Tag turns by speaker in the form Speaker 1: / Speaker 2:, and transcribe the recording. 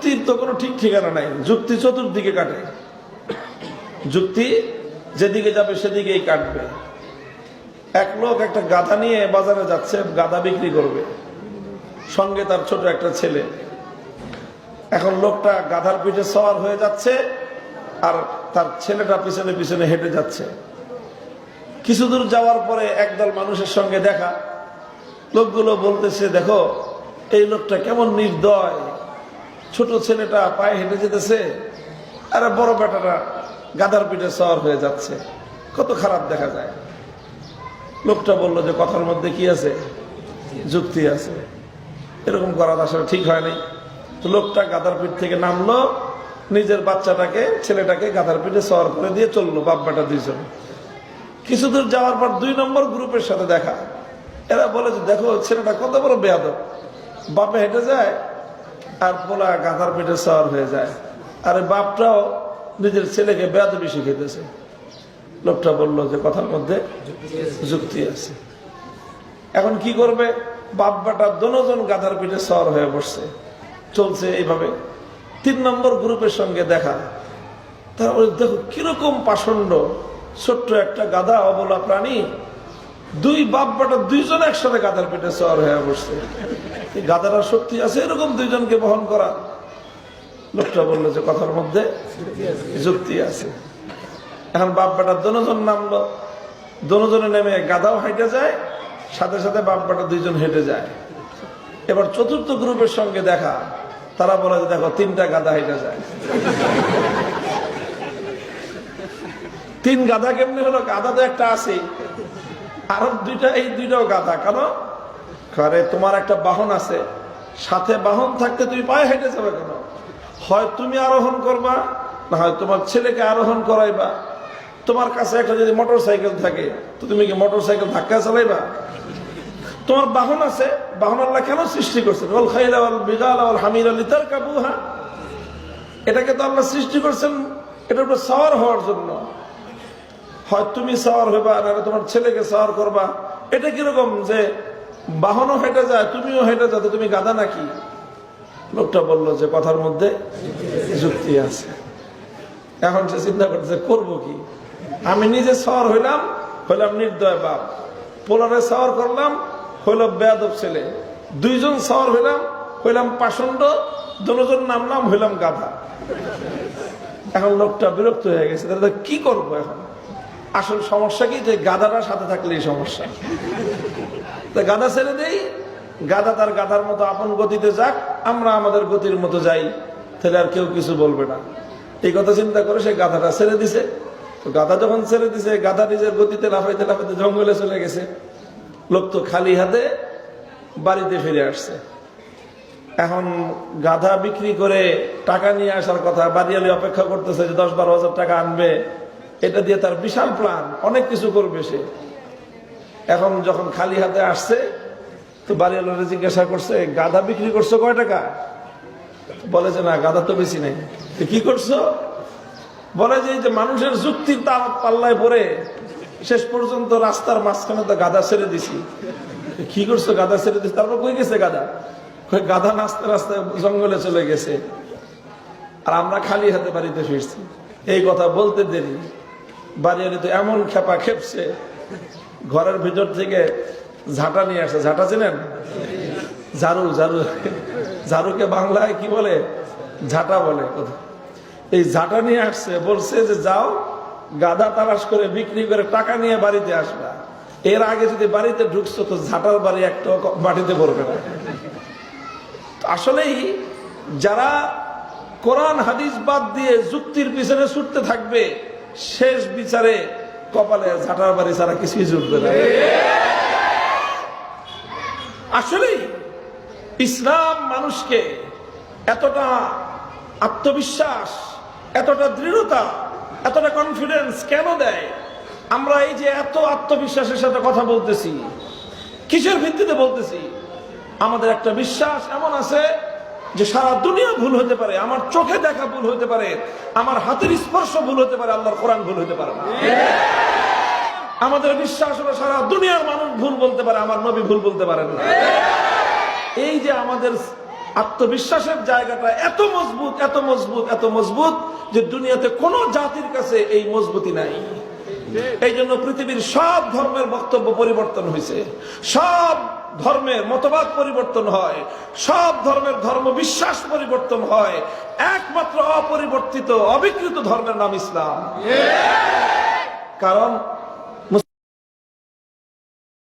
Speaker 1: যুক্তির তো কোনো ঠিক ঠিকানা নাই, যুক্তি চতুর্দিকে কাটে, যুক্তি যেদিকে যাবে সেদিকেই কাটবে। এক লোক একটা গাধা নিয়ে বাজারে যাচ্ছে, গাধা বিক্রি করবে, সঙ্গে তার ছোট একটা ছেলে। এখন লোকটা গাধার পিঠে সওয়ার হয়ে যাচ্ছে আর তার ছেলেটা পিছনে পিছনে হেঁটে যাচ্ছে। কিছু দূর যাওয়ার পরে একদল মানুষের সঙ্গে দেখা। লোকগুলো বলতেছে, দেখো এই লোকটা কেমন নির্দয়, ছোট ছেলেটা পায়ে হেঁটে যেতেছে আর বড় বেটাটা গাধার পিঠে সওয়ার হয়ে যাচ্ছে, কত খারাপ দেখা যায়। লোকটা বলল যে কথার মধ্যে কি আছে, যুক্তি আছে, এরকম করা আসলে ঠিক হয় নাই। তো লোকটা গাধার পিঠ থেকে নামলো, নিজের বাচ্চাটাকে ছেলেটাকে গাধার পিঠে সওয়ার করে দিয়ে চললো, বাপ বেটা দুইজন। কিছু দূর যাওয়ার পর 2 নম্বর গ্রুপের সাথে দেখা। এরা বলে যে দেখো ছেলেটা কত বড় বেয়াদব, বাপে হেঁটে যায় আর পোলা গাধার পিঠে সওয়ার হয়ে যায়, আর বাপটাও নিজের ছেলেকে বেয়াদবি শিখাইতেছে। লোকটা বলল যে কথার মধ্যে যুক্তি আছে। এখন কি করবে, বাপ বেটা দুজন গাধার পিঠে সওয়ার হয়ে বসছে, চলছে এইভাবে। 3 নম্বর গ্রুপের সঙ্গে দেখা। তারপরে দেখো কিরকম পাষণ্ড, ছোট্ট একটা গাধা, অবলা প্রাণী, 2 বাপ বেটা 2জন একসাথে গাধার পিঠে সওয়ার হয়ে বসছে। গাধারা শক্তি আছে এরকম 2জনকে বহন করা? লোকটা বললো যে কথার মধ্যে যুক্তি আছে। এখন বাপ বেটা দুজন নামলো, দুজনে নেমে গাধাও হেঁটে যায়, সাথে সাথে বাপ বেটা 2জন হেঁটে যায়। এবার 4র্থ গ্রুপের সঙ্গে দেখা। তারা বলে যে দেখো 3টা গাধা হেঁটে যায়। 3 গাধা কেমনি হলো? গাধা তো একটা আছে, আর 2টা, এই 2টাও গাধা। কেন? আরে তোমার একটা বাহন আছে, সাথে বাহন থাকতে তুমি পায়ে হেঁটে যাবে কেন? হয় তুমি আরোহণ করবা, না হয় তোমার ছেলেকে আরোহণ করাইবা। তোমার কাছে একটা যদি মোটর সাইকেল থাকে তো তুমি কি মোটর সাইকেল ধাক্কা চালাইবা? তোমার বাহন আছে, বাহন আল্লাহ কেন সৃষ্টি করছেন? ওয়াল খাইলা ওয়াল বিগালা ওয়াল হামিরা লিতারকাবুহা, এটাকে তো আল্লাহ সৃষ্টি করছেন এটার উপর সওয়ার হওয়ার জন্য। হয় তুমি সওয়ার হইবা, না তোমার ছেলেকে সওয়ার করবা। এটা কিরকম যে বাহনও হেঁটে যায় তুমিও হেঁটে যাও, তুমি গাধা নাকি? লোকটা বলল যে কথার মধ্যে যুক্তি আছে। এখন সে চিন্তা করতেছে করবো কি, আমি নিজে সওয়ার হইলাম নির্দয় বাপ, পোলারে সওয়ার করলাম হইল বেয়াদব ছেলে, 2জন সওয়ার হইলাম পাষণ্ড, 2জন নামলাম হইলাম গাধা। এখন লোকটা বিরক্ত হয়ে গেছে, তাহলে কি করবো এখন? আসল সমস্যা কি, যে গাধাটা সাথে থাকলেই সমস্যা। গাধা ছেড়ে দেই, গাধা তার গাধার মতো আপন গতিতে যাক, আমরা আমাদের গতির মতো যাই, তাহলে আর কেউ কিছু বলবে না। এই কথা চিন্তা করে সে গাধাটা ছেড়ে দিছে। তো গাধা যখন ছেড়ে দিছে, গাধা নিজের গতিতে লাফাইতে লাফাইতে জঙ্গলে চলে গেছে। লোক তো খালি হাতে বাড়িতে ফিরে আসছে। এখন গাধা বিক্রি করে টাকা নিয়ে আসার কথা, বাড়িয়ালি অপেক্ষা করতেছে যে 10-12 হাজার টাকা আনবে, এটা দিয়ে তার বিশাল প্ল্যান, অনেক কিছু করবে সে। এখন যখন খালি হাতে আসছে তো বাড়িওয়ালারা জিজ্ঞাসা করছে, গাধা বিক্রি করছো কয় টাকা? বলে যে না, গাধা তো বেশি নাই। কি করছো? বলে যে মানুষের যুক্তির পাল্লায় পড়ে শেষ পর্যন্ত রাস্তার মাঝখানে তো গাধা ছেড়ে দিছি। কি করছো? গাধা ছেড়ে দিছি। তারপর কই গেছে গাধা? গাধা নাচতে রাস্তায় জঙ্গলে চলে গেছে, আর আমরা খালি হাতে বাড়িতে ফিরছি। এই কথা বলতে দেরি, বাড়িওয়ালি তো এমন খেপা খেপছে, ঘরের ভিতর থেকে ঝাঁটা নিয়ে আসে। ঝাঁটা চেনেন? ঝাড়ু, ঝাড়ু, ঝাড়ুকে বাংলায় কি বলে? ঝাঁটা বলে। এই ঝাঁটা নিয়ে আসছে, বলছে যে যাও গাধা তালাশ করে বিক্রি করে টাকা নিয়ে বাড়িতে আসবা। এর আগে যদি বাড়িতে ঢুকছো তো ঝাঁটার বাড়ি একটা মাটিতে পড়বে না। আসলেই যারা কোরআন হাদিস বাদ দিয়ে যুক্তির পিছনে ছুটতে থাকবে, শেষ বিচারে কপালে ঝাঁটার বাড়ি ছাড়া কিছুই জুটবে না। আসলেই ইসলাম মানুষকে এতটা আত্মবিশ্বাস, এতটা দৃঢ়তা, এতটা কনফিডেন্স কেন দেয়? আমরা এই যে এত আত্মবিশ্বাসের সাথে কথা বলতেছি, কিসের ভিত্তিতে বলতেছি? আমাদের একটা বিশ্বাস এমন আছে যে সারা দুনিয়া ভুল হতে পারে, আমার চোখে দেখা ভুল হতে পারে, আমার হাতের স্পর্শ ভুল হতে পারে, আল্লাহর কোরআন ভুল হতে পারে না। আমাদের বিশ্বাস হলো সারা দুনিয়ার মানুষ ভুল বলতে পারে, আমার নবী ভুল বলতে পারেন না। এই যে আমাদের আত্মবিশ্বাসের জায়গাটা এত মজবুত, এত মজবুত, এত মজবুত যে দুনিয়াতে কোনো জাতির কাছে এই মজবুতি নাই। এই জন্য পৃথিবীর সব ধর্মের বক্তব্য পরিবর্তন হয়েছে, সব ধর্মের মতবাদ পরিবর্তন হয়, সব ধর্মের ধর্ম বিশ্বাস পরিবর্তন হয়, একমাত্র অপরিবর্তিত অবিকৃত ধর্মের নাম ইসলাম। কারণ